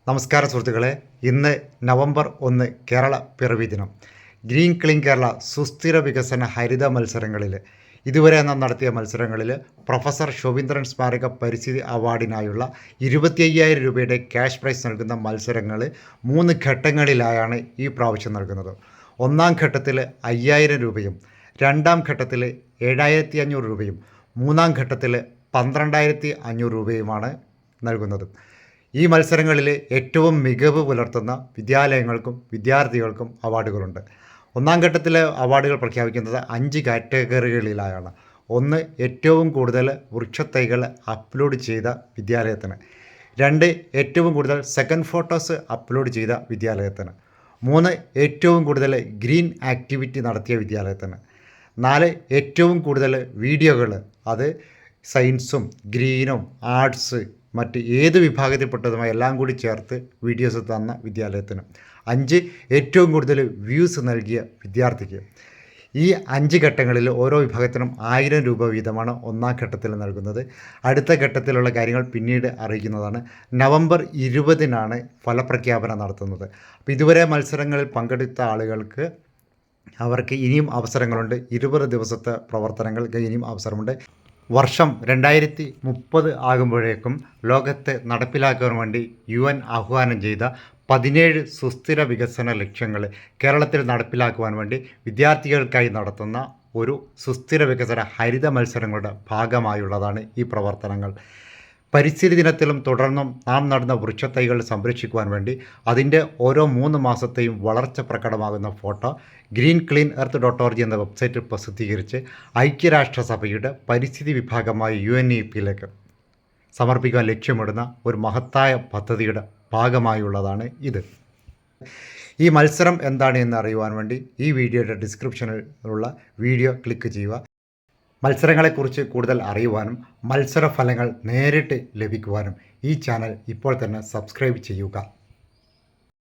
നമസ്കാരം സുഹൃത്തുക്കളെ, ഇന്ന് നവംബർ 1 കേരള പിറവി ദിനം. ഗ്രീൻ ക്ലീൻ കേരള സുസ്ഥിര വികസന ഹരിത മത്സരങ്ങളിൽ ഇതുവരെ നാം നടത്തിയ മത്സരങ്ങളിൽ പ്രൊഫസർ ശോഭീന്ദ്രൻ സ്മാരക പരിസ്ഥിതി അവാർഡിനായുള്ള 25,000 രൂപയുടെ ക്യാഷ് പ്രൈസ് നൽകുന്ന മത്സരങ്ങൾ 3 ഘട്ടങ്ങളിലായാണ് ഈ പ്രാവശ്യം നൽകുന്നത്. ഒന്നാം ഘട്ടത്തിൽ 5,000 രൂപയും, രണ്ടാം ഘട്ടത്തിൽ 7,500 രൂപയും, മൂന്നാം ഘട്ടത്തിൽ 12,500 രൂപയുമാണ് നൽകുന്നത്. ഈ മത്സരങ്ങളിൽ ഏറ്റവും മികവ് പുലർത്തുന്ന വിദ്യാലയങ്ങൾക്കും വിദ്യാർത്ഥികൾക്കും അവാർഡുകളുണ്ട്. ഒന്നാം ഘട്ടത്തിലെ അവാർഡുകൾ പ്രഖ്യാപിക്കുന്നത് 5 കാറ്റഗറികളിലായാണ്. 1, ഏറ്റവും കൂടുതൽ വൃക്ഷത്തൈകൾ അപ്ലോഡ് ചെയ്ത വിദ്യാലയത്തിന്. 2, ഏറ്റവും കൂടുതൽ സെക്കൻഡ് ഫോട്ടോസ് അപ്ലോഡ് ചെയ്ത വിദ്യാലയത്തിന്. 3, ഏറ്റവും കൂടുതൽ ഗ്രീൻ ആക്ടിവിറ്റി നടത്തിയ വിദ്യാലയത്തിന്. 4, ഏറ്റവും കൂടുതൽ വീഡിയോകൾ, അത് സയൻസും ഗ്രീനും ആർട്സ് മറ്റ് ഏത് വിഭാഗത്തിൽപ്പെട്ടതുമായ എല്ലാം കൂടി ചേർത്ത് വീഡിയോസ് തന്ന വിദ്യാലയത്തിന്. 5, ഏറ്റവും കൂടുതൽ വ്യൂസ് നൽകിയ വിദ്യാർത്ഥിക്ക്. ഈ 5 ഘട്ടങ്ങളിൽ ഓരോ വിഭാഗത്തിനും 1,000 രൂപ വീതമാണ് ഒന്നാം ഘട്ടത്തിൽ നൽകുന്നത്. അടുത്ത ഘട്ടത്തിലുള്ള കാര്യങ്ങൾ പിന്നീട് അറിയിക്കുന്നതാണ്. നവംബർ 20-നാണ് ഫലപ്രഖ്യാപനം നടത്തുന്നത്. അപ്പോൾ ഇതുവരെ മത്സരങ്ങളിൽ പങ്കെടുത്ത ആളുകൾക്ക് അവർക്ക് ഇനിയും അവസരങ്ങളുണ്ട്. 20 ദിവസത്തെ പ്രവർത്തനങ്ങൾക്ക് ഇനിയും അവസരമുണ്ട്. വർഷം 2030 ആകുമ്പോഴേക്കും ലോകത്ത് നടപ്പിലാക്കാൻ വേണ്ടി UN ആഹ്വാനം ചെയ്ത 17 സുസ്ഥിര വികസന ലക്ഷ്യങ്ങൾ കേരളത്തിൽ നടപ്പിലാക്കുവാൻ വേണ്ടി വിദ്യാർത്ഥികൾക്കായി നടത്തുന്ന ഒരു സുസ്ഥിര വികസന ഹരിത മത്സരങ്ങളുടെ ഭാഗമായുള്ളതാണ് ഈ പ്രവർത്തനങ്ങൾ. പരിസ്ഥിതി ദിനത്തിലും തുടർന്നും നാം നടുന്ന വൃക്ഷത്തൈകൾ സംരക്ഷിക്കുവാൻ വേണ്ടി അതിൻ്റെ ഓരോ 3 മാസത്തെയും വളർച്ച പ്രകടമാകുന്ന ഫോട്ടോ greencleanearth.org എന്ന വെബ്സൈറ്റിൽ പ്രസിദ്ധീകരിച്ച് ഐക്യരാഷ്ട്രസഭയുടെ പരിസ്ഥിതി വിഭാഗമായ UNEP-യിലേക്ക് സമർപ്പിക്കാൻ ലക്ഷ്യമിടുന്ന ഒരു മഹത്തായ പദ്ധതിയുടെ ഭാഗമായുള്ളതാണ് ഇത്. ഈ മത്സരം എന്താണ് എന്ന് അറിയുവാൻ വേണ്ടി ഈ വീഡിയോയുടെ ഡിസ്ക്രിപ്ഷനിലുള്ള വീഡിയോ ക്ലിക്ക് ചെയ്യുക. മത്സരങ്ങളെക്കുറിച്ച് കൂടുതൽ അറിയുവാനും മത്സരഫലങ്ങൾ നേരിട്ട് ലഭിക്കുവാനും ഈ ചാനൽ ഇപ്പോൾ തന്നെ സബ്സ്ക്രൈബ് ചെയ്യുക.